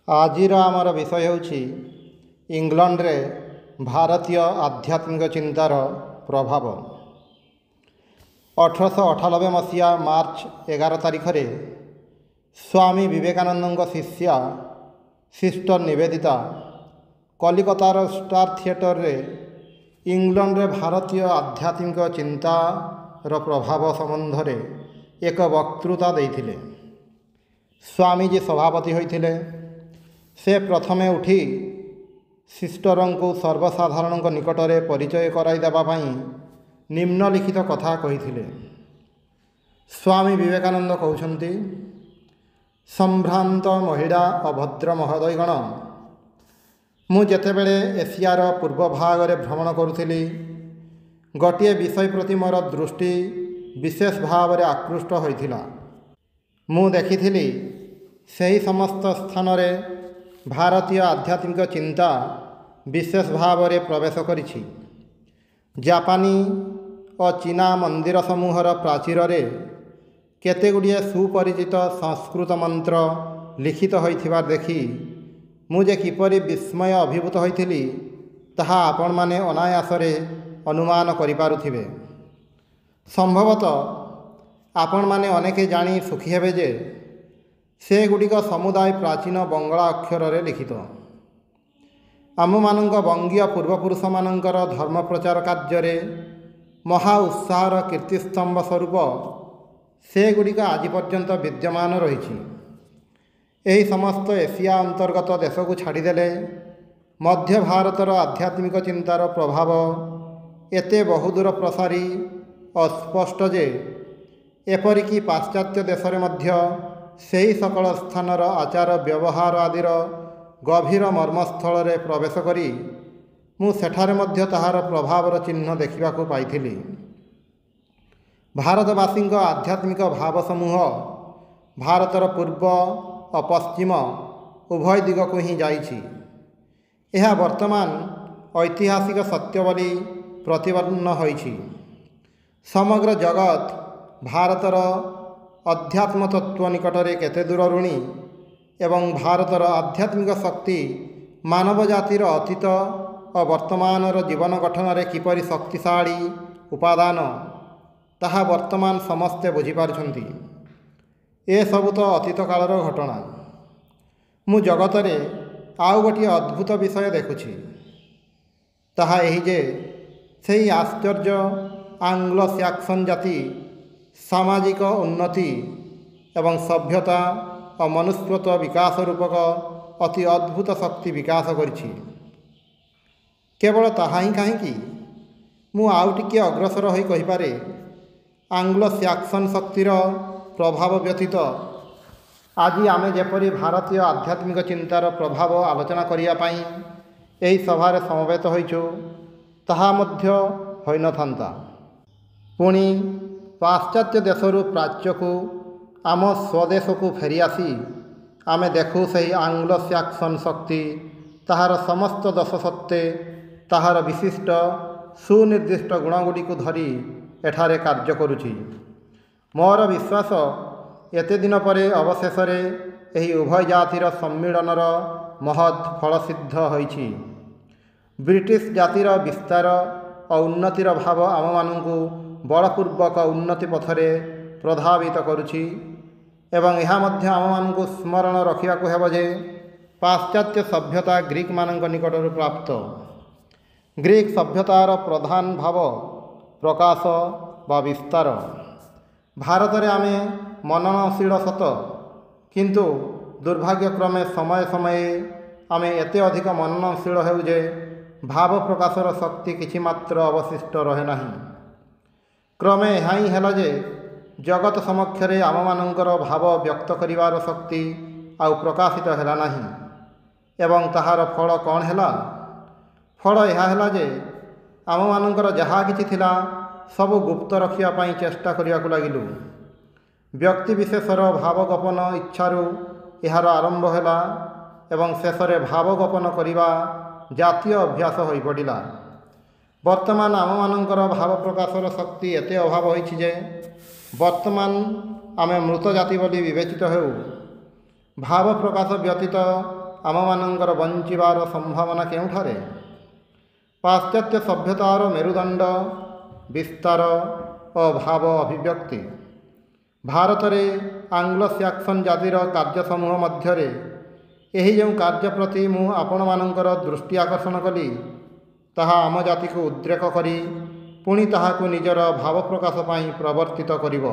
ଆଜିର ଆମର ବିଷୟ ହେଉଛି ଇଂଲଣ୍ଡରେ ଭାରତୀୟ ଆଧ୍ୟାତ୍ମିକ ଚିନ୍ତାର ପ୍ରଭାବ। 1898 ମସିହା ମାର୍ଚ୍ଚ 11 ତାରିଖରେ ସ୍ୱାମୀ ବିବେକାନନ୍ଦଙ୍କ ଶିଷ୍ୟା ସିଷ୍ଟର ନିବେଦିତା କଲିକତାର ଷ୍ଟାର ଥିଏଟରରେ ଇଂଲଣ୍ଡରେ ଭାରତୀୟ ଆଧ୍ୟାତ୍ମିକ ଚିନ୍ତାର ପ୍ରଭାବ ସମ୍ବନ୍ଧରେ ଏକ ବକ୍ତୃତା ଦେଇଥିଲେ। ସ୍ୱାମୀଜୀ ସଭାପତି ହୋଇଥିଲେ। ସେ ପ୍ରଥମେ ଉଠି ସିଷ୍ଟରଙ୍କୁ ସର୍ବସାଧାରଣଙ୍କ ନିକଟରେ ପରିଚୟ କରାଇ ଦେବା ପାଇଁ ନିମ୍ନଲିଖିତ କଥା କହିଥିଲେ। ସ୍ୱାମୀ ବିବେକାନନ୍ଦ କହୁଛନ୍ତି, ସମ୍ଭ୍ରାନ୍ତ ମହିଳା ଓ ଭଦ୍ର ମହୋଦୟଗଣ, ମୁଁ ଯେତେବେଳେ ଏସିଆର ପୂର୍ବ ଭାଗରେ ଭ୍ରମଣ କରୁଥିଲି, ଗୋଟିଏ ବିଷୟ ପ୍ରତି ମୋର ଦୃଷ୍ଟି ବିଶେଷ ଭାବରେ ଆକୃଷ୍ଟ ହୋଇଥିଲା। ମୁଁ ଦେଖିଥିଲି ସେହି ସମସ୍ତ ସ୍ଥାନରେ ଭାରତୀୟ ଆଧ୍ୟାତ୍ମିକ ଚିନ୍ତା ବିଶେଷ ଭାବରେ ପ୍ରବେଶ କରିଛି। ଜାପାନୀ ଓ ଚୀନା ମନ୍ଦିର ସମୂହର ପ୍ରାଚୀରରେ କେତେଗୁଡ଼ିଏ ସୁପରିଚିତ ସଂସ୍କୃତ ମନ୍ତ୍ର ଲିଖିତ ହୋଇଥିବା ଦେଖି ମୁଁ ଯେ କିପରି ବିସ୍ମୟ ଅଭିଭୂତ ହୋଇଥିଲି, ତାହା ଆପଣମାନେ ଅନାୟାସରେ ଅନୁମାନ କରିପାରୁଥିବେ। ସମ୍ଭବତଃ ଆପଣମାନେ ଅନେକ ଜାଣି ସୁଖୀ ହେବେ ଯେ ସେଗୁଡ଼ିକ ସମୁଦାୟ ପ୍ରାଚୀନ ବଙ୍ଗଳା ଅକ୍ଷରରେ ଲିଖିତ। ଆମମାନଙ୍କ ବଙ୍ଗୀୟ ପୂର୍ବପୁରୁଷମାନଙ୍କର ଧର୍ମ ପ୍ରଚାର କାର୍ଯ୍ୟରେ ମହା ଉତ୍ସାହର କୀର୍ତ୍ତିସ୍ତମ୍ଭ ସ୍ୱରୂପ ସେଗୁଡ଼ିକ ଆଜି ପର୍ଯ୍ୟନ୍ତ ବିଦ୍ୟମାନ ରହିଛି। ଏହି ସମସ୍ତ ଏସିଆ ଅନ୍ତର୍ଗତ ଦେଶକୁ ଛାଡ଼ିଦେଲେ ମଧ୍ୟ ଭାରତର ଆଧ୍ୟାତ୍ମିକ ଚିନ୍ତାର ପ୍ରଭାବ ଏତେ ବହୁଦୂର ପ୍ରସାରୀ ଓ ସ୍ପଷ୍ଟ ଯେ ଏପରିକି ପାଶ୍ଚାତ୍ୟ ଦେଶରେ ମଧ୍ୟ ସେହି ସକଳ ସ୍ଥାନର ଆଚାର ବ୍ୟବହାର ଆଦିର ଗଭୀର ମର୍ମସ୍ଥଳରେ ପ୍ରବେଶ କରି ମୁଁ ସେଠାରେ ମଧ୍ୟ ତାହାର ପ୍ରଭାବର ଚିହ୍ନ ଦେଖିବାକୁ ପାଇଥିଲି। ଭାରତବାସୀଙ୍କ ଆଧ୍ୟାତ୍ମିକ ଭାବ ସମୂହ ଭାରତର ପୂର୍ବ ଓ ପଶ୍ଚିମ ଉଭୟ ଦିଗକୁ ହିଁ ଯାଇଛି। ଏହା ବର୍ତ୍ତମାନ ଐତିହାସିକ ସତ୍ୟ ବୋଲି ପ୍ରତିପନ୍ନ ହୋଇଛି। ସମଗ୍ର ଜଗତ ଭାରତର ଅଧ୍ୟାତ୍ମ ତତ୍ତ୍ୱ ନିକଟରେ କେତେ ଦୂର ଋଣୀ ଏବଂ ଭାରତର ଆଧ୍ୟାତ୍ମିକ ଶକ୍ତି ମାନବ ଜାତିର ଅତୀତ ଓ ବର୍ତ୍ତମାନର ଜୀବନ ଗଠନରେ କିପରି ଶକ୍ତିଶାଳୀ ଉପାଦାନ, ତାହା ବର୍ତ୍ତମାନ ସମସ୍ତେ ବୁଝିପାରୁଛନ୍ତି। ଏସବୁ ତ ଅତୀତ କାଳର ଘଟଣା। ମୁଁ ଜଗତରେ ଆଉ ଗୋଟିଏ ଅଦ୍ଭୁତ ବିଷୟ ଦେଖୁଛି। ତାହା ଏହି ଯେ ସେହି ଆଶ୍ଚର୍ଯ୍ୟ ଆଙ୍ଗ୍ଲୋ ସାକ୍ସନ ଜାତି ସାମାଜିକ ଉନ୍ନତି ଏବଂ ସଭ୍ୟତା ଓ ମନୁଷ୍ୟତ୍ୱ ବିକାଶ ରୂପକ ଅତି ଅଦ୍ଭୁତ ଶକ୍ତି ବିକାଶ କରିଛି। କେବଳ ତାହା ହିଁ କାହିଁକି, ମୁଁ ଆଉ ଟିକିଏ ଅଗ୍ରସର ହୋଇ କହିପାରେ, ଆଙ୍ଗ୍ଲୋ ସାକ୍ସନ ଶକ୍ତିର ପ୍ରଭାବ ବ୍ୟତୀତ ଆଜି ଆମେ ଯେପରି ଭାରତୀୟ ଆଧ୍ୟାତ୍ମିକ ଚିନ୍ତାର ପ୍ରଭାବ ଆଲୋଚନା କରିବା ପାଇଁ ଏହି ସଭାରେ ସମବେତ ହୋଇଛୁ, ତାହା ମଧ୍ୟ ହୋଇନଥାନ୍ତା। ପୁଣି ପାଶ୍ଚାତ୍ୟ ଦେଶରୁ ପ୍ରାଚ୍ୟକୁ ଆମ ସ୍ୱଦେଶକୁ ଫେରିଆସି ଆମେ ଦେଖୁ ସେହି ଆଙ୍ଗ୍ଲୋ ସାକ୍ସନ ଶକ୍ତି ତାହାର ସମସ୍ତ ଦୋଷ ସତ୍ତ୍ୱେ ତାହାର ବିଶିଷ୍ଟ ସୁନିର୍ଦ୍ଦିଷ୍ଟ ଗୁଣଗୁଡ଼ିକୁ ଧରି ଏଠାରେ କାର୍ଯ୍ୟ କରୁଛି। ମୋର ବିଶ୍ୱାସ, ଏତେ ଦିନ ପରେ ଅବଶେଷରେ ଏହି ଉଭୟ ଜାତିର ସମ୍ମିଳନର ମହତ୍ ଫଳସିଦ୍ଧ ହୋଇଛି। ବ୍ରିଟିଶ ଜାତିର ବିସ୍ତାର ଓ ଉନ୍ନତିର ଭାବ ଆମମାନଙ୍କୁ ବଳପୂର୍ବକ ଉନ୍ନତି ପଥରେ ପ୍ରଧାବିତ କରୁଛି ଏବଂ ଏହା ମଧ୍ୟ ଆମମାନଙ୍କୁ ସ୍ମରଣ ରଖିବାକୁ ହେବ ଯେ ପାଶ୍ଚାତ୍ୟ ସଭ୍ୟତା ଗ୍ରୀକମାନଙ୍କ ନିକଟରୁ ପ୍ରାପ୍ତ। ଗ୍ରୀକ ସଭ୍ୟତାର ପ୍ରଧାନ ଭାବ ପ୍ରକାଶ ବା ବିସ୍ତାର। ଭାରତରେ ଆମେ ମନନଶୀଳ ସତ, କିନ୍ତୁ ଦୁର୍ଭାଗ୍ୟକ୍ରମେ ସମୟେ ସମୟେ ଆମେ ଏତେ ଅଧିକ ମନନଶୀଳ ହେଉ ଯେ ଭାବ ପ୍ରକାଶର ଶକ୍ତି କିଛି ମାତ୍ର ଅବଶିଷ୍ଟ ରହେ ନାହିଁ। କ୍ରମେ ଏହା ହିଁ ହେଲା ଯେ ଜଗତ ସମକ୍ଷରେ ଆମମାନଙ୍କର ଭାବ ବ୍ୟକ୍ତ କରିବାର ଶକ୍ତି ଆଉ ପ୍ରକାଶିତ ହେଲା ନାହିଁ। ଏବଂ ତାହାର ଫଳ କ'ଣ ହେଲା? ଫଳ ଏହା ହେଲା ଯେ ଆମମାନଙ୍କର ଯାହା କିଛି ଥିଲା ସବୁ ଗୁପ୍ତ ରଖିବା ପାଇଁ ଚେଷ୍ଟା କରିବାକୁ ଲାଗିଲୁ। ବ୍ୟକ୍ତିବିଶେଷର ଭାବଗୋପନ ଇଚ୍ଛାରୁ ଏହାର ଆରମ୍ଭ ହେଲା ଏବଂ ଶେଷରେ ଭାବଗୋପନ କରିବା ଜାତୀୟ ଅଭ୍ୟାସ ହୋଇପଡ଼ିଲା। ବର୍ତ୍ତମାନ ଆମମାନଙ୍କର ଭାବ ପ୍ରକାଶର ଶକ୍ତି ଏତେ ଅଭାବ ହୋଇଛି ଯେ ବର୍ତ୍ତମାନ ଆମେ ମୃତ ଜାତି ବୋଲି ବିବେଚିତ ହେଉ। ଭାବ ପ୍ରକାଶ ବ୍ୟତୀତ ଆମମାନଙ୍କର ବଞ୍ଚିବାର ସମ୍ଭାବନା କେଉଁଠାରେ? ପାଶ୍ଚାତ୍ୟ ସଭ୍ୟତାର ମେରୁଦଣ୍ଡ, ବିସ୍ତାର ଓ ଭାବ ଅଭିବ୍ୟକ୍ତି। ଭାରତରେ ଆଙ୍ଗ୍ଲୋ ସାକ୍ସନ୍ ଜାତିର କାର୍ଯ୍ୟ ସମୂହ ମଧ୍ୟରେ ଏହି ଯେଉଁ କାର୍ଯ୍ୟ ପ୍ରତି ମୁଁ ଆପଣମାନଙ୍କର ଦୃଷ୍ଟି ଆକର୍ଷଣ କଲି, ତାହା ଆମ ଜାତିକୁ ଉଦ୍ରେକ କରି ପୁଣି ତାହାକୁ ନିଜର ଭାବ ପ୍ରକାଶ ପାଇଁ ପ୍ରବର୍ତ୍ତିତ କରିବ।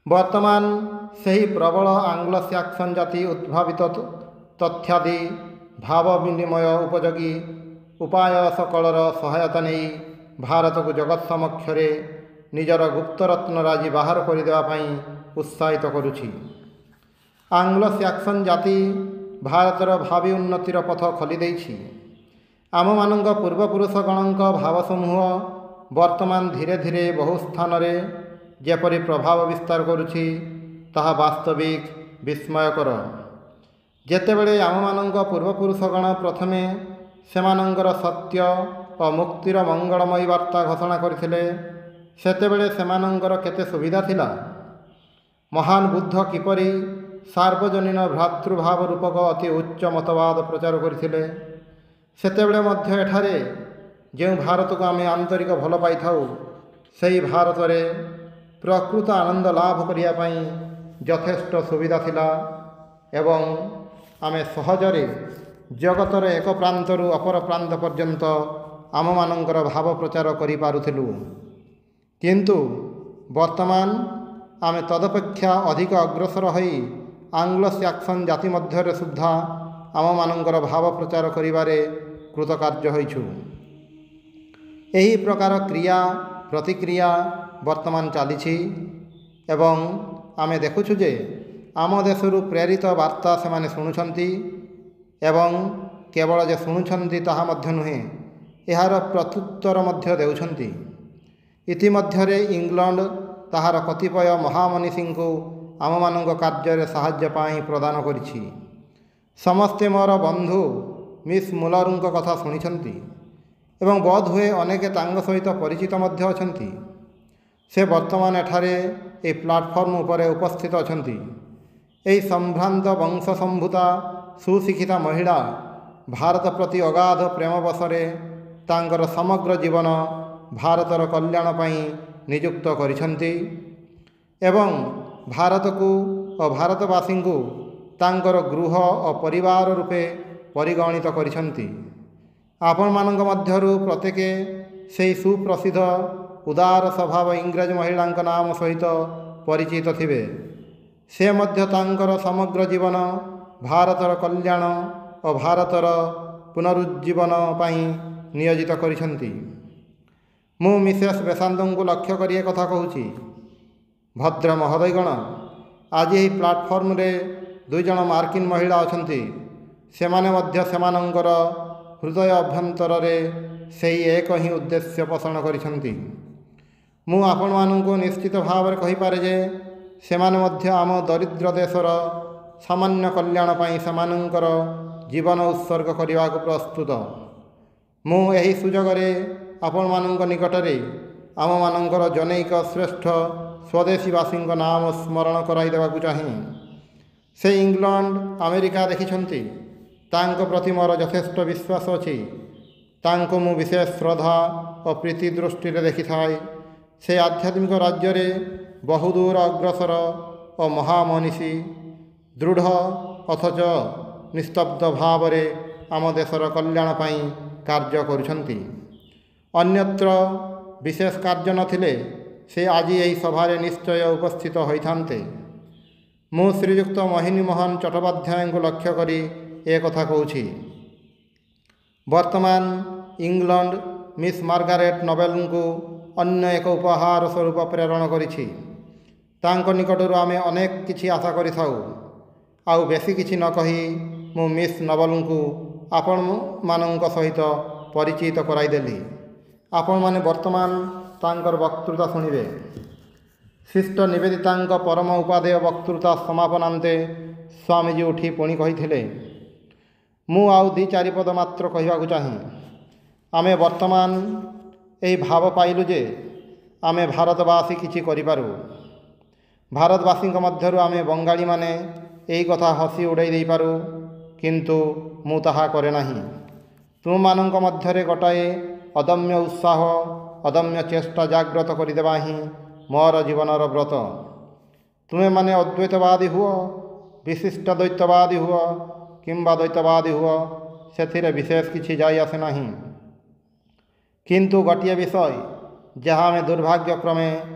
ବର୍ତ୍ତମାନ ସେହି ପ୍ରବଳ ଆଙ୍ଗ୍ଲୋ ସାକ୍ସନ୍ ଜାତି ଉଦ୍ଭାବିତ ତଥ୍ୟାଦି ଭାବ ବିନିମୟ ଉପଯୋଗୀ ଉପାୟ ସକଳର ସହାୟତା ନେଇ ଭାରତକୁ ଜଗତ ସମକ୍ଷରେ ନିଜର ଗୁପ୍ତରତ୍ନରାଜି ବାହାର କରିଦେବା ପାଇଁ ଉତ୍ସାହିତ କରୁଛି। ଆଙ୍ଗ୍ଲୋ ସାକ୍ସନ୍ ଜାତି ଭାରତର ଭାବି ଉନ୍ନତିର ପଥ ଖୋଲିଦେଇଛି। ଆମମାନଙ୍କ ପୂର୍ବପୁରୁଷଗଣଙ୍କ ଭାବସମୂହ ବର୍ତ୍ତମାନ ଧୀରେ ଧୀରେ ବହୁ ସ୍ଥାନରେ ଯେପରି ପ୍ରଭାବ ବିସ୍ତାର କରୁଛି, ତାହା ବାସ୍ତବିକ ବିସ୍ମୟକର। ଯେତେବେଳେ ଆମମାନଙ୍କ ପୂର୍ବପୁରୁଷଗଣ ପ୍ରଥମେ ସେମାନଙ୍କର ସତ୍ୟ ଓ ମୁକ୍ତିର ମଙ୍ଗଳମୟୀ ବାର୍ତ୍ତା ଘୋଷଣା କରିଥିଲେ, ସେତେବେଳେ ସେମାନଙ୍କର କେତେ ସୁବିଧା ଥିଲା। ମହାନ ବୁଦ୍ଧ କିପରି ସାର୍ବଜନୀନ ଭ୍ରାତୃଭାବ ରୂପକ ଅତି ଉଚ୍ଚ ମତବାଦ ପ୍ରଚାର କରିଥିଲେ, ସେତେବେଳେ ମଧ୍ୟ ଏଠାରେ ଯେଉଁ ଭାରତକୁ ଆମେ ଆନ୍ତରିକ ଭଲ ପାଇଥାଉ, ସେହି ଭାରତରେ ପ୍ରକୃତ ଆନନ୍ଦ ଲାଭ କରିବା ପାଇଁ ଯଥେଷ୍ଟ ସୁବିଧା ଥିଲା ଏବଂ ଆମେ ସହଜରେ ଜଗତର ଏକ ପ୍ରାନ୍ତରୁ ଅପର ପ୍ରାନ୍ତ ପର୍ଯ୍ୟନ୍ତ ଆମମାନଙ୍କର ଭାବ ପ୍ରଚାର କରିପାରୁଥିଲୁ। କିନ୍ତୁ ବର୍ତ୍ତମାନ ଆମେ ତଦପେକ୍ଷା ଅଧିକ ଅଗ୍ରସର ହୋଇ ଆଙ୍ଗ୍ଲୋ ସାକ୍ସନ୍ ଜାତି ମଧ୍ୟରେ ସୁଦ୍ଧା ଆମମାନଙ୍କର ଭାବ ପ୍ରଚାର କରିବାରେ କୃତକାର୍ଯ୍ୟ ହୋଇଛୁ। ଏହି ପ୍ରକାର କ୍ରିୟା ପ୍ରତିକ୍ରିୟା ବର୍ତ୍ତମାନ ଚାଲିଛି ଏବଂ ଆମେ ଦେଖୁଛୁ ଯେ ଆମ ଦେଶରୁ ପ୍ରେରିତ ବାର୍ତ୍ତା ସେମାନେ ଶୁଣୁଛନ୍ତି ଏବଂ କେବଳ ଯେ ଶୁଣୁଛନ୍ତି ତାହା ମଧ୍ୟ ନୁହେଁ, ଏହାର ପ୍ରତ୍ୟୁତ୍ତର ମଧ୍ୟ ଦେଉଛନ୍ତି। ଇତିମଧ୍ୟରେ ଇଂଲଣ୍ଡ ତାହାର କତିପୟ ମହାମନୀଷୀଙ୍କୁ ଆମମାନଙ୍କ କାର୍ଯ୍ୟରେ ସାହାଯ୍ୟ ପାଇଁ ପ୍ରଦାନ କରିଛି। ସମସ୍ତେ ମୋର ବନ୍ଧୁ ମିସ୍ ମୁଲରଙ୍କ କଥା ଶୁଣିଛନ୍ତି ଏବଂ ବୋଧହୁଏ ଅନେକ ତାଙ୍କ ସହିତ ପରିଚିତ ମଧ୍ୟ ଅଛନ୍ତି। ସେ ବର୍ତ୍ତମାନ ଏଠାରେ ଏହି ପ୍ଲାଟଫର୍ମ ଉପରେ ଉପସ୍ଥିତ ଅଛନ୍ତି। ଏହି ସମ୍ଭ୍ରାନ୍ତ ବଂଶସମ୍ଭୂତା ସୁଶିକ୍ଷିତା ମହିଳା ଭାରତ ପ୍ରତି ଅଗାଧ ପ୍ରେମବଶରେ ତାଙ୍କର ସମଗ୍ର ଜୀବନ ଭାରତର କଲ୍ୟାଣ ପାଇଁ ନିଯୁକ୍ତ କରିଛନ୍ତି ଏବଂ ଭାରତକୁ ଓ ଭାରତବାସୀଙ୍କୁ ତାଙ୍କର ଗୃହ ଓ ପରିବାର ରୂପେ ପରିଗଣିତ କରିଛନ୍ତି। ଆପଣମାନଙ୍କ ମଧ୍ୟରୁ ପ୍ରତ୍ୟେକ ସେହି ସୁପ୍ରସିଦ୍ଧ ଉଦାର ସ୍ୱଭାବ ଇଂରେଜ ମହିଳାଙ୍କ ନାମ ସହିତ ପରିଚିତ ଥିବେ। ସେ ମଧ୍ୟ ତାଙ୍କର ସମଗ୍ର ଜୀବନ ଭାରତର କଲ୍ୟାଣ ଓ ଭାରତର ପୁନରୁଜ୍ଜୀବନ ପାଇଁ ନିୟୋଜିତ କରିଛନ୍ତି। ମୁଁ ମିସେସ୍ ବେସାନ୍ତଙ୍କୁ ଲକ୍ଷ୍ୟ କରି କଥା କହୁଛି। ଭଦ୍ର ମହୋଦୟଗଣ, ଆଜି ଏହି ପ୍ଲାଟଫର୍ମରେ ଦୁଇଜଣ ମାର୍କିନ ମହିଳା ଅଛନ୍ତି। ସେମାନେ ମଧ୍ୟ ସେମାନଙ୍କର ହୃଦୟ ଅଭ୍ୟନ୍ତରରେ ସେହି ଏକ ହିଁ ଉଦ୍ଦେଶ୍ୟ ପୋଷଣ କରିଛନ୍ତି। ମୁଁ ଆପଣମାନଙ୍କୁ ନିଶ୍ଚିତ ଭାବରେ କହିପାରେ ଯେ ସେମାନେ ମଧ୍ୟ ଆମ ଦରିଦ୍ର ଦେଶର ସାମାନ୍ୟ କଲ୍ୟାଣ ପାଇଁ ସେମାନଙ୍କର ଜୀବନ ଉତ୍ସର୍ଗ କରିବାକୁ ପ୍ରସ୍ତୁତ। ମୁଁ ଏହି ସୁଯୋଗରେ ଆପଣମାନଙ୍କ ନିକଟରେ ଆମମାନଙ୍କର ଜନୈକ ଶ୍ରେଷ୍ଠ ସ୍ୱଦେଶୀବାସୀଙ୍କ ନାମ ସ୍ମରଣ କରାଇ ଦେବାକୁ ଚାହେଁ। ସେ ଇଂଲଣ୍ଡ ଆମେରିକା ଦେଖିଛନ୍ତି। ତାଙ୍କ ପ୍ରତି ମୋର ଯଥେଷ୍ଟ ବିଶ୍ୱାସ ଅଛି। ତାଙ୍କୁ ମୁଁ ବିଶେଷ ଶ୍ରଦ୍ଧା ଓ ପ୍ରୀତି ଦୃଷ୍ଟିରେ ଦେଖିଥାଏ। ସେ ଆଧ୍ୟାତ୍ମିକ ରାଜ୍ୟରେ ବହୁଦୂର ଅଗ୍ରସର ଓ ମହାମନୀଷୀ, ଦୃଢ଼ ଅଥଚ ନିସ୍ତବ୍ଧ ଭାବରେ ଆମ ଦେଶର କଲ୍ୟାଣ ପାଇଁ କାର୍ଯ୍ୟ କରୁଛନ୍ତି। ଅନ୍ୟତ୍ର ବିଶେଷ କାର୍ଯ୍ୟ ନଥିଲେ ସେ ଆଜି ଏହି ସଭାରେ ନିଶ୍ଚୟ ଉପସ୍ଥିତ ହୋଇଥାନ୍ତେ। ମୁଁ ଶ୍ରୀଯୁକ୍ତ ମୋହିନୀ ମୋହନ ଚଟ୍ଟୋପାଧ୍ୟାୟଙ୍କୁ ଲକ୍ଷ୍ୟ କରି କଥା କହୁଛି। ବର୍ତ୍ତମାନ ଇଂଲଣ୍ଡ ମିସ୍ ମାର୍ଗାରେଟ୍ ନୋବେଲଙ୍କୁ ଅନ୍ୟ ଏକ ଉପହାର ସ୍ୱରୂପ ପ୍ରେରଣ କରିଛି। ତାଙ୍କ ନିକଟରୁ ଆମେ ଅନେକ କିଛି ଆଶା କରିଥାଉ। ଆଉ ବେଶୀ କିଛି ନ କହି ମୁଁ ମିସ୍ ନୋବେଲଙ୍କୁ ଆପଣମାନଙ୍କ ସହିତ ପରିଚିତ କରାଇଦେଲି। ଆପଣମାନେ ବର୍ତ୍ତମାନ ତାଙ୍କର ବକ୍ତୃତା ଶୁଣିବେ। ଶିଷ୍ଟ ନିବେଦିତାଙ୍କ ପରମ ଉପାଦେୟ ବକ୍ତୃତା ସମାପନାନ୍ତେ ସ୍ୱାମୀଜୀ ଉଠି ପୁଣି କହିଥିଲେ, ମୁଁ ଆଉ 2-4 ପଦ ମାତ୍ର କହିବାକୁ ଚାହେଁ। ଆମେ ବର୍ତ୍ତମାନ ଏହି ଭାବ ପାଇଲୁ ଯେ ଆମେ ଭାରତବାସୀ କିଛି କରିପାରୁ। ଭାରତବାସୀଙ୍କ ମଧ୍ୟରୁ ଆମେ ବଙ୍ଗାଳୀମାନେ ଏହି କଥା ହସି ଉଡ଼ାଇ ଦେଇପାରୁ। କିନ୍ତୁ ମୁଁ ତାହା କରେ ନାହିଁ। ତୁମମାନଙ୍କ ମଧ୍ୟରେ ଗୋଟାଏ ଅଦମ୍ୟ ଉତ୍ସାହ ଅଦମ୍ୟ ଚେଷ୍ଟା ଜାଗ୍ରତ କରିଦେବା ହିଁ ମୋର ଜୀବନର ବ୍ରତ। ତୁମେମାନେ ଅଦ୍ୱୈତବାଦୀ ହୁଅ, ବିଶିଷ୍ଟ ଦ୍ୱୈତବାଦୀ ହୁଅ କିମ୍ବା ଦ୍ୱୈତବାଦୀ ହୁଅ, ସେଥିରେ ବିଶେଷ କିଛି ଯାଇ ଆସେ ନାହିଁ। କିନ୍ତୁ ଗୋଟିଏ ବିଷୟ ଯାହା ଆମେ ଦୁର୍ଭାଗ୍ୟକ୍ରମେ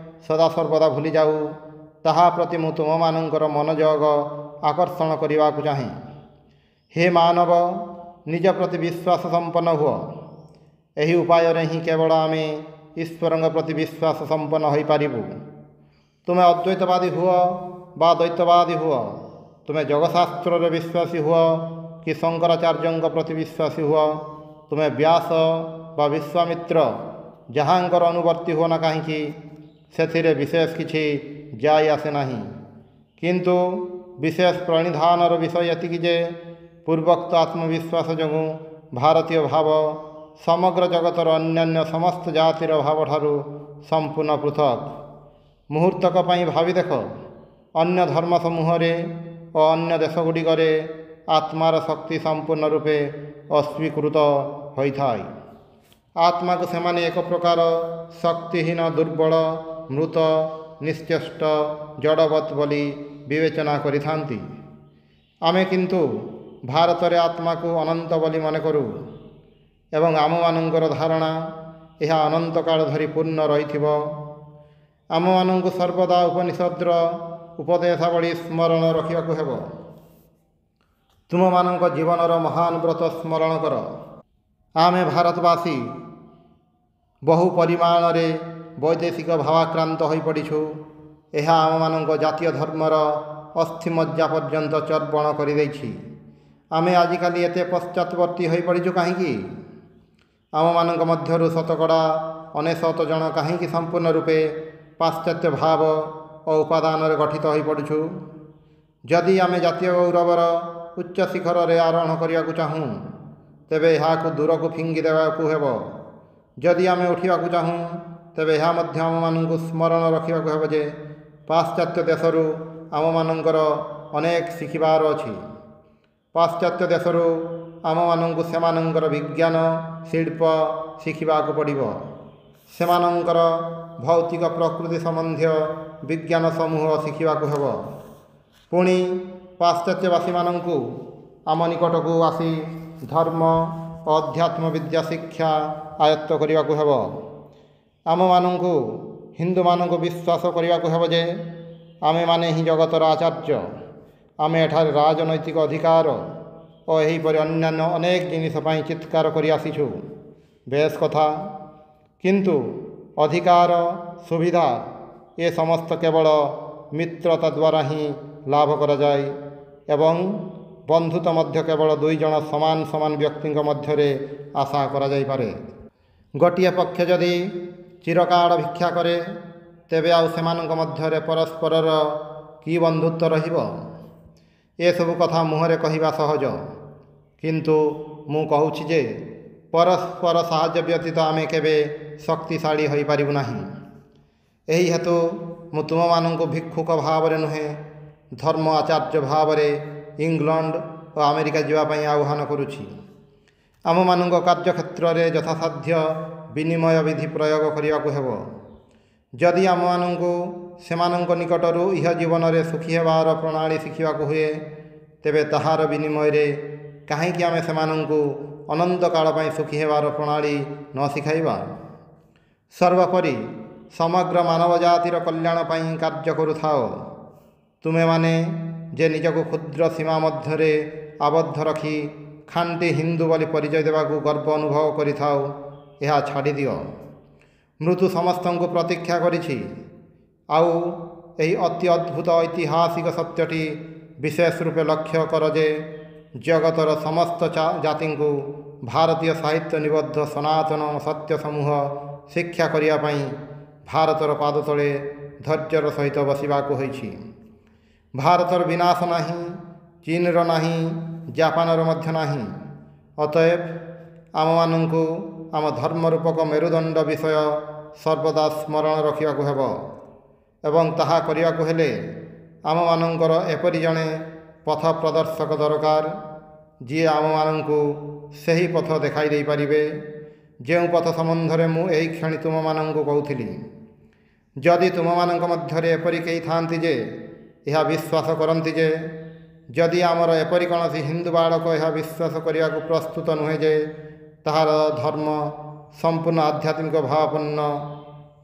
ସଦାସର୍ବଦା ଭୁଲିଯାଉ, ତାହା ପ୍ରତି ମୁଁ ତୁମମାନଙ୍କର ମନୋଯୋଗ ଆକର୍ଷଣ କରିବାକୁ ଚାହେଁ। ହେ ମାନବ, ନିଜ ପ୍ରତି ବିଶ୍ୱାସ ସମ୍ପନ୍ନ ହୁଅ। ଏହି ଉପାୟରେ ହିଁ କେବଳ ଆମେ ଈଶ୍ୱରଙ୍କ ପ୍ରତି ବିଶ୍ୱାସ ସମ୍ପନ୍ନ ହୋଇପାରିବୁ। ତୁମେ ଅଦ୍ୱୈତବାଦୀ ହୁଅ ବା ଦ୍ୱୈତବାଦୀ ହୁଅ, ତୁମେ ଯୋଗଶାସ୍ତ୍ରରେ ବିଶ୍ୱାସୀ ହୁଅ କି ଶଙ୍କରାଚାର୍ଯ୍ୟଙ୍କ ପ୍ରତି ବିଶ୍ୱାସୀ ହୁଅ, ତୁମେ ବ୍ୟାସ ବା ବିଶ୍ୱାମିତ୍ର ଯାହାଙ୍କର ଅନୁବର୍ତ୍ତୀ ହୁଅ ନା କାହିଁକି, ସେଥିରେ ବିଶେଷ କିଛି ଯାଇ ଆସେ ନାହିଁ। କିନ୍ତୁ ବିଶେଷ ପ୍ରଣିଧାନର ବିଷୟ ଏତିକି ଯେ ପୂର୍ବୋକ୍ତ ଆତ୍ମବିଶ୍ୱାସ ଯୋଗୁଁ ଭାରତୀୟ ଭାବ ସମଗ୍ର ଜଗତର ଅନ୍ୟାନ୍ୟ ସମସ୍ତ ଜାତିର ଭାବଠାରୁ ସମ୍ପୂର୍ଣ୍ଣ ପୃଥକ୍। ମୁହୂର୍ତ୍ତକ ପାଇଁ ଭାବି ଦେଖ, ଅନ୍ୟ ଧର୍ମ ସମୂହରେ ଓ ଅନ୍ୟ ଦେଶଗୁଡ଼ିକରେ ଆତ୍ମାର ଶକ୍ତି ସମ୍ପୂର୍ଣ୍ଣ ରୂପେ ଅସ୍ୱୀକୃତ ହୋଇଥାଏ। ଆତ୍ମାକୁ ସେମାନେ ଏକ ପ୍ରକାର ଶକ୍ତିହୀନ, ଦୁର୍ବଳ, ମୃତ, ନିଶ୍ଚେଷ୍ଟ, ଜଡ଼ବତ୍ ବୋଲି ବିବେଚନା କରିଥାନ୍ତି। ଆମେ କିନ୍ତୁ ଭାରତରେ ଆତ୍ମାକୁ ଅନନ୍ତ ବୋଲି ମନେ କରୁ ଏବଂ ଆମମାନଙ୍କର ଧାରଣା ଏହା ଅନନ୍ତକାଳ ଧରି ପୂର୍ଣ୍ଣ ରହିଥିବ। ଆମମାନଙ୍କୁ ସର୍ବଦା ଉପନିଷଦର ଉପଦେଶାବଳୀ ସ୍ମରଣ ରଖିବାକୁ ହେବ। ତୁମମାନଙ୍କ ଜୀବନର ମହାନ ବ୍ରତ ସ୍ମରଣ କର। ଆମେ ଭାରତବାସୀ ବହୁ ପରିମାଣରେ ବୈଦେଶିକ ଭାବାକ୍ରାନ୍ତ ହୋଇପଡ଼ିଛୁ। ଏହା ଆମମାନଙ୍କ ଜାତୀୟ ଧର୍ମର ଅସ୍ଥିମଜ୍ଜା ପର୍ଯ୍ୟନ୍ତ ଚର୍ବଣ କରିଦେଇଛି। ଆମେ ଆଜିକାଲି ଏତେ ପଶ୍ଚାତବର୍ତ୍ତୀ ହୋଇପଡ଼ିଛୁ କାହିଁକି? ଆମମାନଙ୍କ ମଧ୍ୟରୁ ଶତକଡ଼ା 99 ଜଣ କାହିଁକି ସମ୍ପୂର୍ଣ୍ଣ ରୂପେ ପାଶ୍ଚାତ୍ୟ ଭାବ ଓ ଉପାଦାନରେ ଗଠିତ ହୋଇପଡ଼ୁଛୁ? ଯଦି ଆମେ ଜାତୀୟ ଗୌରବର ଉଚ୍ଚ ଶିଖରରେ ଆରୋହଣ କରିବାକୁ ଚାହୁଁ, ତେବେ ଏହାକୁ ଦୂରକୁ ଫିଙ୍ଗି ଦେବାକୁ ହେବ। ଯଦି ଆମେ ଉଠିବାକୁ ଚାହୁଁ, ତେବେ ଏହା ମଧ୍ୟ ଆମମାନଙ୍କୁ ସ୍ମରଣ ରଖିବାକୁ ହେବ ଯେ ପାଶ୍ଚାତ୍ୟ ଦେଶରୁ ଆମମାନଙ୍କର ଅନେକ ଶିଖିବାର ଅଛି। ପାଶ୍ଚାତ୍ୟ ଦେଶରୁ ଆମମାନଙ୍କୁ ସେମାନଙ୍କର ବିଜ୍ଞାନ, ଶିଳ୍ପ ଶିଖିବାକୁ ପଡ଼ିବ। ସେମାନଙ୍କର ଭୌତିକ ପ୍ରକୃତି ସମ୍ବନ୍ଧୀୟ ବିଜ୍ଞାନ ସମୂହ ଶିଖିବାକୁ ହେବ। ପୁଣି ପାଶ୍ଚାତ୍ୟବାସୀମାନଙ୍କୁ ଆମ ନିକଟକୁ ଆସି ଧର୍ମ ଓ ଅଧ୍ୟାତ୍ମ ବିଦ୍ୟା ଶିକ୍ଷା ଆୟତ୍ତ କରିବାକୁ ହେବ। ଆମମାନଙ୍କୁ ହିନ୍ଦୁମାନଙ୍କୁ ବିଶ୍ୱାସ କରିବାକୁ ହେବ ଯେ ଆମେମାନେ ହିଁ ଜଗତର ଆଚାର୍ଯ୍ୟ। ଆମେ ଏଠାରେ ରାଜନୈତିକ ଅଧିକାର ଓ ଏହିପରି ଅନ୍ୟାନ୍ୟ ଅନେକ ଜିନିଷ ପାଇଁ ଚିତ୍କାର କରି ଆସିଛୁ। ବେଶ କଥା, କିନ୍ତୁ ଅଧିକାର, ସୁବିଧା ଏ ସମସ୍ତ କେବଳ ମିତ୍ରତା ଦ୍ୱାରା ହିଁ ଲାଭ କରାଯାଏ ଏବଂ ବନ୍ଧୁତ୍ୱ ମଧ୍ୟ କେବଳ ଦୁଇ ଜଣ ସମାନ ସମାନ ବ୍ୟକ୍ତିଙ୍କ ମଧ୍ୟରେ ଆଶା କରାଯାଇପାରେ। ଗୋଟିଏ ପକ୍ଷ ଯଦି ଚିରକାଳ ଭିକ୍ଷା କରେ, ତେବେ ଆଉ ସେମାନଙ୍କ ମଧ୍ୟରେ ପରସ୍ପରର କି ବନ୍ଧୁତ୍ୱ ରହିବ? ଏସବୁ କଥା ମୁହଁରେ କହିବା ସହଜ, କିନ୍ତୁ ମୁଁ କହୁଛି ଯେ ପରସ୍ପର ସାହାଯ୍ୟ ବ୍ୟତୀତ ଆମେ କେବେ ଶକ୍ତିଶାଳୀ ହୋଇପାରିବୁ ନାହିଁ। ଏହି ହେତୁ ମୁଁ ତୁମମାନଙ୍କୁ ଭିକ୍ଷୁକ ଭାବରେ ନୁହେଁ, ଧର୍ମ ଆଚାର୍ଯ୍ୟ ଭାବରେ ଇଂଲଣ୍ଡ ଓ ଆମେରିକା ଯିବା ପାଇଁ ଆହ୍ୱାନ କରୁଛି। ଆମମାନଙ୍କ କାର୍ଯ୍ୟକ୍ଷେତ୍ରରେ ଯଥାସାଧ୍ୟ ବିନିମୟ ବିଧି ପ୍ରୟୋଗ କରିବାକୁ ହେବ। ଯଦି ଆମମାନଙ୍କୁ ସେମାନଙ୍କ ନିକଟରୁ ଇହ ଜୀବନରେ ସୁଖୀ ହେବାର ପ୍ରଣାଳୀ ଶିଖିବାକୁ ହୁଏ, ତେବେ ତାହାର ବିନିମୟରେ କାହିଁକି ଆମେ ସେମାନଙ୍କୁ ଅନନ୍ତ କାଳ ପାଇଁ ସୁଖୀ ହେବାର ପ୍ରଣାଳୀ ନ ଶିଖାଇବା? ସର୍ବୋପରି ସମଗ୍ର ମାନବ ଜାତିର କଲ୍ୟାଣ ପାଇଁ କାର୍ଯ୍ୟ କରୁଥାଅ। ତୁମେମାନେ ଯେ ନିଜକୁ କ୍ଷୁଦ୍ର ସୀମା ମଧ୍ୟରେ ଆବଦ୍ଧ ରଖି ଖାଣ୍ଟି ହିନ୍ଦୁ ବୋଲି ପରିଚୟ ଦେବାକୁ ଗର୍ବ ଅନୁଭବ କରିଥାଉ, ଏହା ଛାଡ଼ିଦିଅ। ମୃତ୍ୟୁ ସମସ୍ତଙ୍କୁ ପ୍ରତୀକ୍ଷା କରିଛି। ଆଉ ଏହି ଅତି ଅଦ୍ଭୁତ ଐତିହାସିକ ସତ୍ୟଟି ବିଶେଷ ରୂପେ ଲକ୍ଷ୍ୟ କର ଯେ ଜଗତର ସମସ୍ତ ଜାତିଙ୍କୁ ଭାରତୀୟ ସାହିତ୍ୟ ନିବଦ୍ଧ ସନାତନ ସତ୍ୟ ସମୂହ ଶିକ୍ଷା କରିବା ପାଇଁ ଭାରତର ପାଦତଳେ ଧୈର୍ଯ୍ୟର ସହିତ ବସିବାକୁ ହୋଇଛି। ଭାରତର ବିନାଶ ନାହିଁ, ଚୀନର ନାହିଁ, ଜାପାନର ମଧ୍ୟ ନାହିଁ। ଅତଏବ ଆମମାନଙ୍କୁ ଆମ ଧର୍ମରୂପକ ମେରୁଦଣ୍ଡ ବିଷୟ ସର୍ବଦା ସ୍ମରଣ ରଖିବାକୁ ହେବ ଏବଂ ତାହା କରିବାକୁ ହେଲେ ଆମମାନଙ୍କର ଏପରି ଜଣେ ପଥ ପ୍ରଦର୍ଶକ ଦରକାର, ଯିଏ ଆମମାନଙ୍କୁ ସେହି ପଥ ଦେଖାଇ ଦେଇପାରିବେ ଯେଉଁ ପଥ ସମ୍ବନ୍ଧରେ ମୁଁ ଏହି କ୍ଷଣି ତୁମମାନଙ୍କୁ କହୁଥିଲି। ଯଦି ତୁମମାନଙ୍କ ମଧ୍ୟରେ ଏପରି କେହି ଥାଆନ୍ତି ଯେ ଏହା ବିଶ୍ୱାସ କରନ୍ତି ଯେ ଯଦି ଆମର ଏପରି କୌଣସି ହିନ୍ଦୁ ବାଳକ ଏହା ବିଶ୍ୱାସ କରିବାକୁ ପ୍ରସ୍ତୁତ ନୁହେଁ ଯେ ତାହାର ଧର୍ମ ସମ୍ପୂର୍ଣ୍ଣ ଆଧ୍ୟାତ୍ମିକ ଭାବପୂର୍ଣ୍ଣ,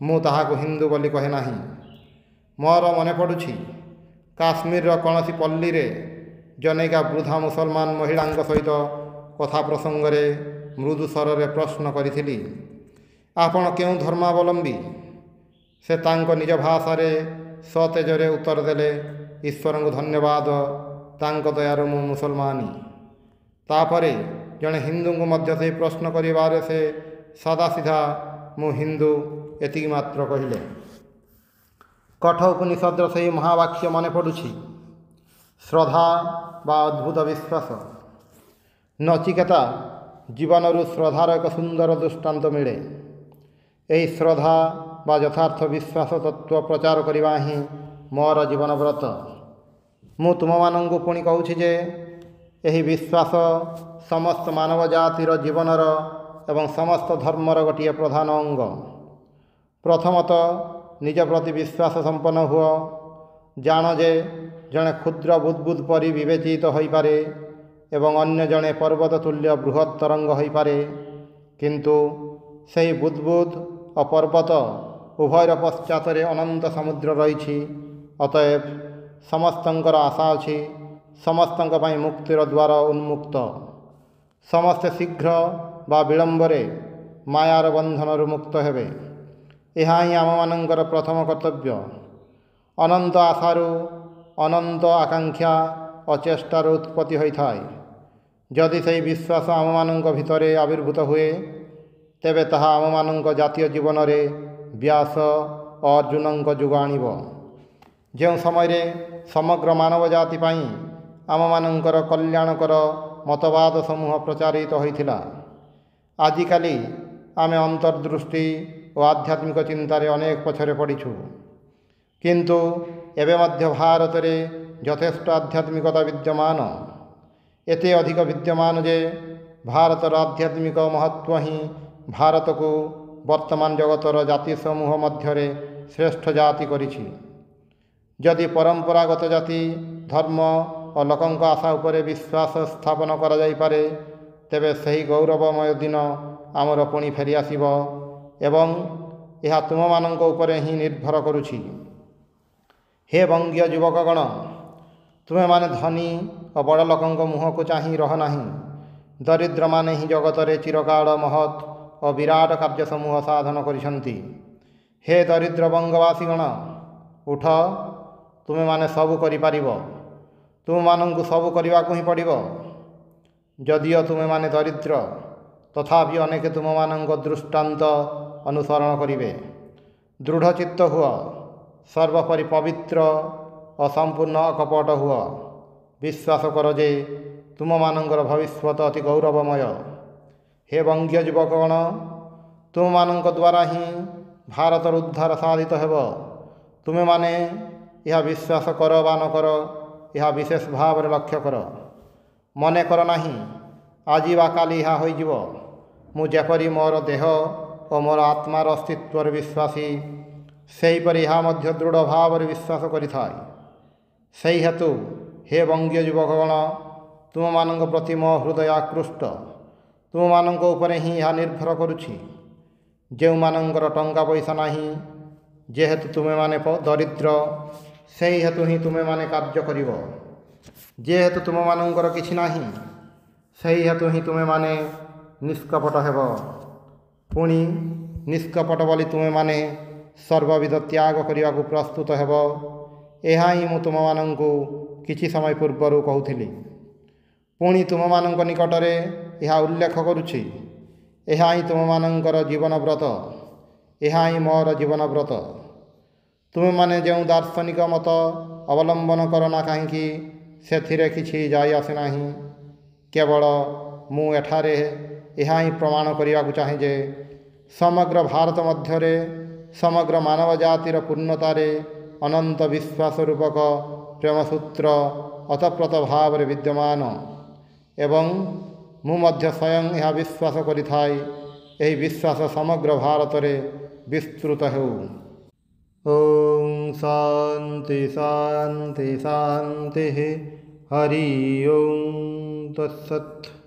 ମୁଁ ତାହାକୁ ହିନ୍ଦୁ ବୋଲି କହେ ନାହିଁ। ମୋର ମନେ ପଡ଼ୁଛି କାଶ୍ମୀରର କୌଣସି ପଲ୍ଲୀରେ ଜନୈକା ବୃଦ୍ଧା ମୁସଲମାନ ମହିଳାଙ୍କ ସହିତ କଥା ପ୍ରସଙ୍ଗରେ ମୃଦୁ ସ୍ୱରରେ ପ୍ରଶ୍ନ କରିଥିଲି, ଆପଣ କେଉଁ ଧର୍ମାବଲମ୍ବୀ? ସେ ତାଙ୍କ ନିଜ ଭାଷାରେ ସତେଜରେ ଉତ୍ତର ଦେଲେ, ଈଶ୍ୱରଙ୍କୁ ଧନ୍ୟବାଦ, ତାଙ୍କ ଦୟାରୁ ମୁଁ ମୁସଲମାନୀ। ତାପରେ ଜଣେ ହିନ୍ଦୁଙ୍କୁ ମଧ୍ୟ ସେହି ପ୍ରଶ୍ନ କରିବାରେ ସେ ସାଦାସିଧା ମୁଁ ହିନ୍ଦୁ ଏତିକି ମାତ୍ର କହିଲେ। କଠ ଉପନିଷଦର ସେହି ମହାବାକ୍ୟ ମନେ ପଡ଼ୁଛି, ଶ୍ରଦ୍ଧା ବା ଅଦ୍ଭୁତ ବିଶ୍ୱାସ। ନଚିକେତା ଜୀବନରୁ ଶ୍ରଦ୍ଧାର ଏକ ସୁନ୍ଦର ଦୃଷ୍ଟାନ୍ତ ମିଳେ। ଏହି ଶ୍ରଦ୍ଧା ବା ଯଥାର୍ଥ ବିଶ୍ୱାସ ତତ୍ତ୍ୱ ପ୍ରଚାର କରିବା ହିଁ ମୋର ଜୀବନ ବ୍ରତ। ମୁଁ ତୁମମାନଙ୍କୁ ପୁଣି କହୁଛି ଯେ ଏହି ବିଶ୍ୱାସ ସମସ୍ତ ମାନବ ଜାତିର ଜୀବନର ଏବଂ ସମସ୍ତ ଧର୍ମର ଗୋଟିଏ ପ୍ରଧାନ ଅଙ୍ଗ। ପ୍ରଥମତଃ ନିଜ ପ୍ରତି ବିଶ୍ୱାସ ସମ୍ପନ୍ନ ହୁଅ। ଜାଣ ଯେ ଜଣେ କ୍ଷୁଦ୍ର ବୁଦ୍ବୁଦ୍ ପରି ବିବେଚିତ ହୋଇପାରେ ଏବଂ ଅନ୍ୟ ଜଣେ ପର୍ବତ ତୁଲ୍ୟ ବୃହତ୍ ତରଙ୍ଗ ହୋଇପାରେ, କିନ୍ତୁ ସେହି ବୁଦ୍ବୁଦ୍ ଓ ପର୍ବତ ଉଭୟର ପଶ୍ଚାତରେ ଅନନ୍ତ ସମୁଦ୍ର ରହିଛି। ଅତଏବ ସମସ୍ତଙ୍କର ଆଶା ଅଛି, ସମସ୍ତଙ୍କ ପାଇଁ ମୁକ୍ତିର ଦ୍ୱାର ଉନ୍ମୁକ୍ତ। ସମସ୍ତେ ଶୀଘ୍ର ବା ବିଳମ୍ବରେ ମାୟାର ବନ୍ଧନରୁ ମୁକ୍ତ ହେବେ। ଏହା ହିଁ ଆମମାନଙ୍କର ପ୍ରଥମ କର୍ତ୍ତବ୍ୟ। ଅନନ୍ତ ଆଶାରୁ ଅନନ୍ତ ଆକାଂକ୍ଷା ଓ ଚେଷ୍ଟାର ଉତ୍ପତ୍ତି ହୋଇଥାଏ। ଯଦି ସେହି ବିଶ୍ୱାସ ଆମମାନଙ୍କ ଭିତରେ ଆବିର୍ଭୂତ ହୁଏ, ତେବେ ତାହା ଆମମାନଙ୍କ ଜାତୀୟ ଜୀବନରେ ବ୍ୟାସ ଓ ଅର୍ଜୁନଙ୍କ ଯୁଗ ଆଣିବ। ଯେଉଁ ସମୟରେ ସମଗ୍ର ମାନବ ଜାତି ପାଇଁ ଆମମାନଙ୍କର କଲ୍ୟାଣକର ମତବାଦ ସମୂହ ପ୍ରଚାରିତ ହୋଇଥିଲା। ଆଜିକାଲି ଆମେ ଅନ୍ତର୍ଦୃଷ୍ଟି ଓ ଆଧ୍ୟାତ୍ମିକ ଚିନ୍ତାରେ ଅନେକ ପଛରେ ପଡ଼ିଛୁ, କିନ୍ତୁ ଏବେ ମଧ୍ୟ ଭାରତରେ ଯଥେଷ୍ଟ ଆଧ୍ୟାତ୍ମିକତା ବିଦ୍ୟମାନ। ଏତେ ଅଧିକ ବିଦ୍ୟମାନ ଯେ ଭାରତର ଆଧ୍ୟାତ୍ମିକ ମହତ୍ତ୍ୱ ହିଁ ଭାରତକୁ ବର୍ତ୍ତମାନ ଜଗତର ଜାତି ସମୂହ ମଧ୍ୟରେ ଶ୍ରେଷ୍ଠ ଜାତି କରିଛି। ଯଦି ପରମ୍ପରାଗତ ଜାତି ଧର୍ମ ଓ ଲୋକଙ୍କ ଆଶା ଉପରେ ବିଶ୍ୱାସ ସ୍ଥାପନ କରାଯାଇପାରେ, ତେବେ ସେହି ଗୌରବମୟ ଦିନ ଆମର ପୁଣି ଫେରିଆସିବ ଏବଂ ଏହା ତୁମମାନଙ୍କ ଉପରେ ହିଁ ନିର୍ଭର କରୁଛି। ହେ ବଙ୍ଗୀୟ ଯୁବକଗଣ, ତୁମେମାନେ ଧନୀ ଓ ବଡ଼ ଲୋକଙ୍କ ମୁହଁକୁ ଚାହିଁ ରହ ନାହିଁ। ଦରିଦ୍ରମାନେ ହିଁ ଜଗତରେ ଚିରକାଳ ମହତ୍ ଓ ବିରାଟ କାର୍ଯ୍ୟ ସମୂହ ସାଧନ କରିଛନ୍ତି। ହେ ଦରିଦ୍ର ବଙ୍ଗବାସୀଗଣ, ଉଠ, ତୁମେମାନେ ସବୁ କରିପାରିବ। ତୁମମାନଙ୍କୁ ସବୁ କରିବାକୁ ହିଁ ପଡ଼ିବ। ଯଦିଓ ତୁମେମାନେ ଦରିଦ୍ର, ତଥାପି ଅନେକ ତୁମମାନଙ୍କ ଦୃଷ୍ଟାନ୍ତ ଅନୁସରଣ କରିବେ। ଦୃଢ଼ଚିତ୍ତ ହୁଅ, ସର୍ବୋପରି ପବିତ୍ର ଓ ସମ୍ପୂର୍ଣ୍ଣ ଅକପଟ ହୁଅ। ବିଶ୍ୱାସ କର ଯେ ତୁମମାନଙ୍କର ଭବିଷ୍ୟତ ଅତି ଗୌରବମୟ। ହେ ବଙ୍ଗୀୟ ଯୁବକଗଣ, ତୁମମାନଙ୍କ ଦ୍ୱାରା ହିଁ ଭାରତର ଉଦ୍ଧାର ସାଧିତ ହେବ। ତୁମେମାନେ ଏହା ବିଶ୍ୱାସ କର ବା ନ କର, ଏହା ବିଶେଷ ଭାବରେ ଲକ୍ଷ୍ୟ କର। ମନେ କର ନାହିଁ, ଆଜି ବା କାଲି ଏହା ହୋଇଯିବ। ମୁଁ ଯେପରି ମୋର ଦେହ ଓ ମୋର ଆତ୍ମାର ଅସ୍ତିତ୍ୱରେ ବିଶ୍ୱାସୀ, ସେହିପରି ଏହା ମଧ୍ୟ ଦୃଢ଼ ଭାବରେ ବିଶ୍ୱାସ କରିଥାଏ। ସେହି ହେତୁ ହେ ବଙ୍ଗୀୟ ଯୁବକଗଣ, ତୁମମାନଙ୍କ ପ୍ରତି ମୋ ହୃଦୟ ଆକୃଷ୍ଟ। ତୁମମାନଙ୍କ ଉପରେ ହିଁ ଏହା ନିର୍ଭର କରୁଛି। ଯେଉଁମାନଙ୍କର ଟଙ୍କା ପଇସା ନାହିଁ, ଯେହେତୁ ତୁମେମାନେ ଦରିଦ୍ର, ସେହି ହେତୁ ହିଁ ତୁମେମାନେ କାର୍ଯ୍ୟ କରିବ। ଯେହେତୁ ତୁମମାନଙ୍କର କିଛି ନାହିଁ, ସେହି ହେତୁ ହିଁ ତୁମେମାନେ ନିଷ୍କପଟ ହେବ। ପୁଣି ନିଷ୍କପଟ ବୋଲି ତୁମେମାନେ ସର୍ବବିଧ ତ୍ୟାଗ କରିବାକୁ ପ୍ରସ୍ତୁତ ହେବ। ଏହା ହିଁ ମୁଁ ତୁମମାନଙ୍କୁ କିଛି ସମୟ ପୂର୍ବରୁ କହୁଥିଲି। ପୁଣି ତୁମମାନଙ୍କ ନିକଟରେ ଏହା ଉଲ୍ଲେଖ କରୁଛି। ଏହା ହିଁ ତୁମମାନଙ୍କର ଜୀବନ ବ୍ରତ। ଏହା ହିଁ ମୋର ଜୀବନ ବ୍ରତ। ତୁମେମାନେ ଯେଉଁ ଦାର୍ଶନିକ ମତ ଅବଲମ୍ବନ କର ନା କାହିଁକି, ସେଥିରେ କିଛି ଯାଇ ଆସେ ନାହିଁ। କେବଳ ମୁଁ ଏଠାରେ ଏହା ହିଁ ପ୍ରମାଣ କରିବାକୁ ଚାହେଁ ଯେ ସମଗ୍ର ଭାରତ ମଧ୍ୟରେ ସମଗ୍ର ମାନବ ଜାତିର ପୂର୍ଣ୍ଣତାରେ ଅନନ୍ତ ବିଶ୍ୱାସ ରୂପକ ପ୍ରେମସୂତ୍ର ଅତପ୍ରତ ଭାବରେ ବିଦ୍ୟମାନ। ଏବଂ ମୁଁ ମଧ୍ୟ ସ୍ୱୟଂ ଏହା ବିଶ୍ୱାସ କରିଥାଏ। ଏହି ବିଶ୍ୱାସ ସମଗ୍ର ଭାରତରେ ବିସ୍ତୃତ ହେଉ। ଓಂ ଶାନ୍ତି ଶାନ୍ତି ଶାନ୍ତି। ହରି ଓಂ ତତ୍ସତ୍।